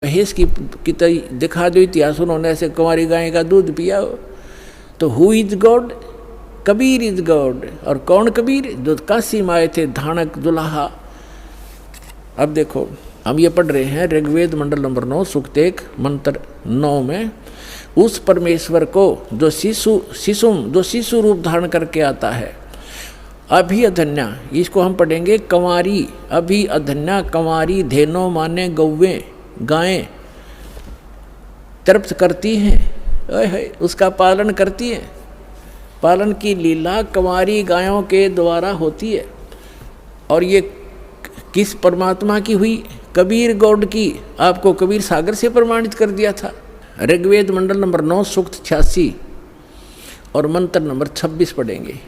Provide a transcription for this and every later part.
महेश की दिखा दो इतिहास, उन्होंने ऐसे कुंवारी गाय का दूध पिया हो। तो who is God? Kabir is God. और कौन कबीर? जो काशी में आए थे, धानक दुल्हा। अब देखो हम ये पढ़ रहे हैं ऋग्वेद मंडल नंबर 9 सूक्त 1 मंत्र 9 में, उस परमेश्वर को जो शिशु रूप धारण करके आता है। अभी अधन्या, इसको हम पढ़ेंगे कंवारी। अभी अधन्या कंवारी धेनो माने गौवें, गायें तृप्त करती हैं, उसका पालन करती हैं। पालन की लीला कंवारी गायों के द्वारा होती है। और ये किस परमात्मा की हुई? कबीर गौड की। आपको कबीर सागर से प्रमाणित कर दिया था। ऋग्वेद मंडल नंबर 9 सूक्त 86 और मंत्र नंबर 26 पढ़ेंगे।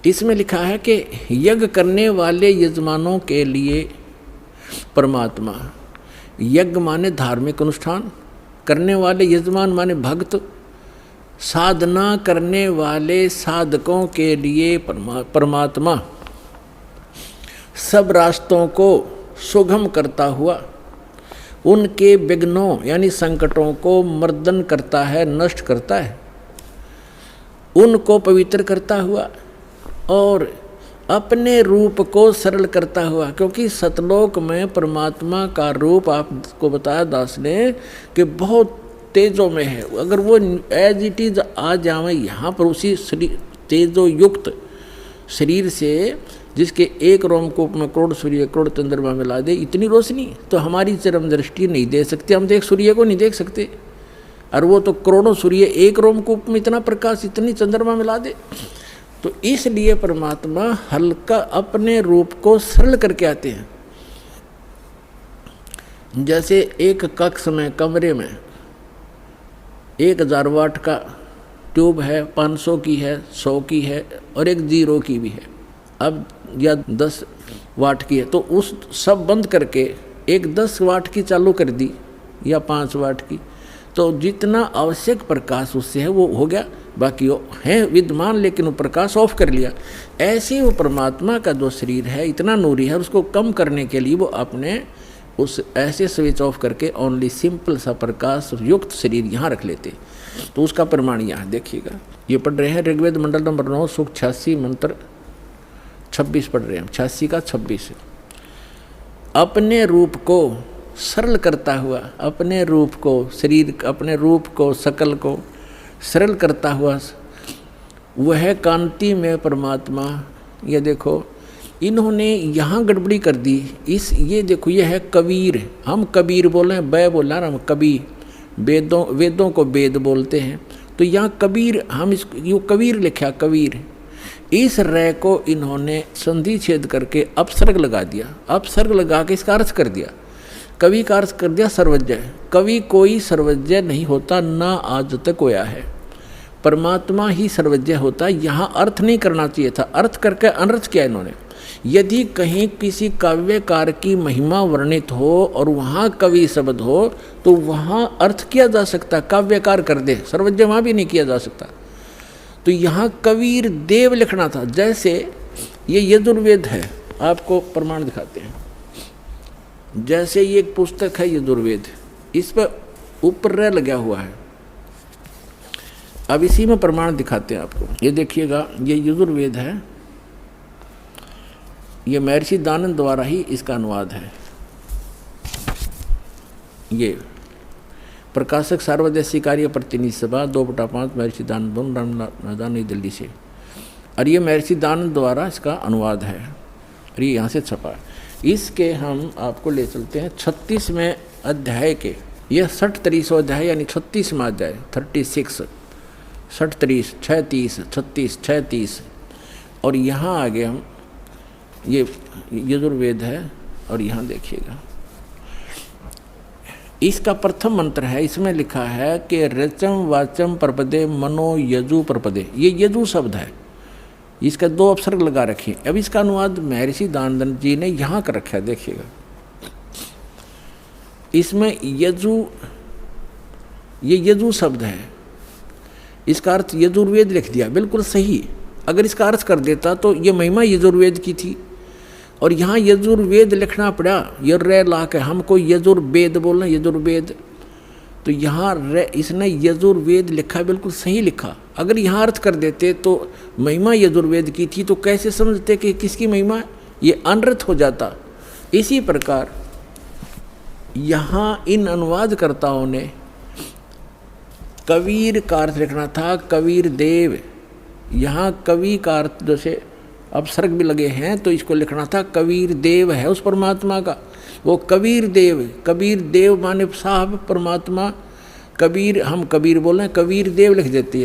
इसमें लिखा है कि यज्ञ करने वाले यजमानों के लिए परमात्मा, यज्ञ माने धार्मिक अनुष्ठान करने वाले, यजमान माने भक्त, साधना करने वाले साधकों के लिए परमात्मा सब रास्तों को सुगम करता हुआ उनके विघ्नों यानी संकटों को मर्दन करता है, नष्ट करता है, उनको पवित्र करता हुआ और अपने रूप को सरल करता हुआ। क्योंकि सतलोक में परमात्मा का रूप आपको बताया दास ने कि बहुत तेजों में है। अगर वो एज इट इज आ जाए यहाँ पर उसी तेजो युक्त शरीर से, जिसके एक रोमकूप में करोड़ सूर्य करोड़ चंद्रमा मिला दे, इतनी रोशनी तो हमारी चरम दृष्टि नहीं दे सकती। हम देख सूर्य को नहीं देख सकते, और वो तो करोड़ों सूर्य एक रोमकूप में इतना प्रकाश, इतनी चंद्रमा मिला दे। तो इसलिए परमात्मा हल्का अपने रूप को सरल करके आते हैं। जैसे एक कक्ष में, कमरे में 1000 वाट का ट्यूब है, 500 की है, 100 की है और एक 0 की भी है, अब या 10 वाट की है। तो उस सब बंद करके एक 10 वाट की चालू कर दी या 5 वाट की, तो जितना आवश्यक प्रकाश उससे है वो हो गया, बाकी वो है विद्यमान, लेकिन वो प्रकाश ऑफ कर लिया। ऐसे वो परमात्मा का जो शरीर है इतना नूरी है, उसको कम करने के लिए वो अपने उस ऐसे स्विच ऑफ करके ओनली सिंपल सा प्रकाश युक्त शरीर यहाँ रख लेते। तो उसका प्रमाण यहाँ देखिएगा, ये पढ़ रहे हैं ऋग्वेद मंडल नंबर 9 सूक्त 86 मंत्र 26 पढ़ रहे हैं, 86 का 26। अपने रूप को सरल करता हुआ, अपने रूप को, शरीर अपने रूप को, सकल को सरल करता हुआ वह कांति में परमात्मा। ये देखो इन्होंने यहाँ गड़बड़ी कर दी। ये देखो ये है कबीर, हम कबीर बोले हैं, बै बोला ना हम कबीर, वेदों को वेद बोलते हैं। तो यहाँ कबीर, हम इस यो कबीर लिखा, कबीर। इस रे को इन्होंने संधि छेद करके अपसर्ग लगा दिया, अपसर्ग लगा के इसका अर्थ कर दिया, कवि का अर्थ कर दिया सर्वज्ञ। कवि कोई सर्वज्ञ नहीं होता, ना आज तक होया है, परमात्मा ही सर्वज्ञ होता है। यहाँ अर्थ नहीं करना चाहिए था, अर्थ करके अनर्थ किया इन्होंने। यदि कहीं किसी काव्यकार की महिमा वर्णित हो और वहाँ कवि शब्द हो तो वहाँ अर्थ किया जा सकता, काव्यकार कर दे, सर्वज्ञ वहाँ भी नहीं किया जा सकता। तो यहाँ कबीर देव लिखना था। जैसे ये यजुर्वेद है, आपको प्रमाण दिखाते हैं। जैसे ये एक पुस्तक है यजुर्वेद, इस पर ऊपर र लगा हुआ है। अब इसी में प्रमाण दिखाते हैं आपको। ये देखिएगा, ये यजुर्वेद है, ये महर्षि दानंद द्वारा ही इसका अनुवाद है। ये प्रकाशक सार्वदेशी कार्य प्रतिनिधि सभा 2/5 महर्षि दानंद मैदान नई दिल्ली से। और ये महर्षि दानंद द्वारा इसका अनुवाद है और ये यहाँ से छपा है। इसके हम आपको ले चलते हैं 36वें अध्याय के, यह 60-30 अध्याय यानी 36वां अध्याय, 36 60-30 36 36 36। और यहाँ आगे हम, ये यजुर्वेद है और यहाँ देखिएगा इसका प्रथम मंत्र है। इसमें लिखा है कि रचम वाचम प्रपदे मनो यजु प्रपदे, ये यजु शब्द है, इसका 2 अपसर्ग लगा रखिए। अब इसका अनुवाद महर्षि दानंद जी ने यहाँ कर रखा है, देखिएगा इसमें यजु, ये यजु शब्द है, इसका अर्थ यजुर्वेद लिख दिया, बिल्कुल सही। अगर इसका अर्थ कर देता तो ये महिमा यजुर्वेद की थी और यहाँ यजुर्वेद लिखना पड़ा, ये रे ला के हमको यजुर्वेद बोलना, यजुर्वेद। तो यहाँ इसने यजुर्वेद लिखा, बिल्कुल सही लिखा। अगर यहाँ अर्थ कर देते तो महिमा यजुर्वेद की थी, तो कैसे समझते कि किसकी महिमा है, ये अनर्थ हो जाता। इसी प्रकार यहाँ इन अनुवादकर्ताओं ने कबीर का अर्थ लिखना था कबीर देव। यहाँ कवि का अर्थ जैसे अपसर्ग भी लगे हैं, तो इसको लिखना था कबीर देव है उस परमात्मा का। वो कबीर देव माने साहब परमात्मा। कबीर, हम कबीर बोल रहे हैं, कबीर देव लिख देती है।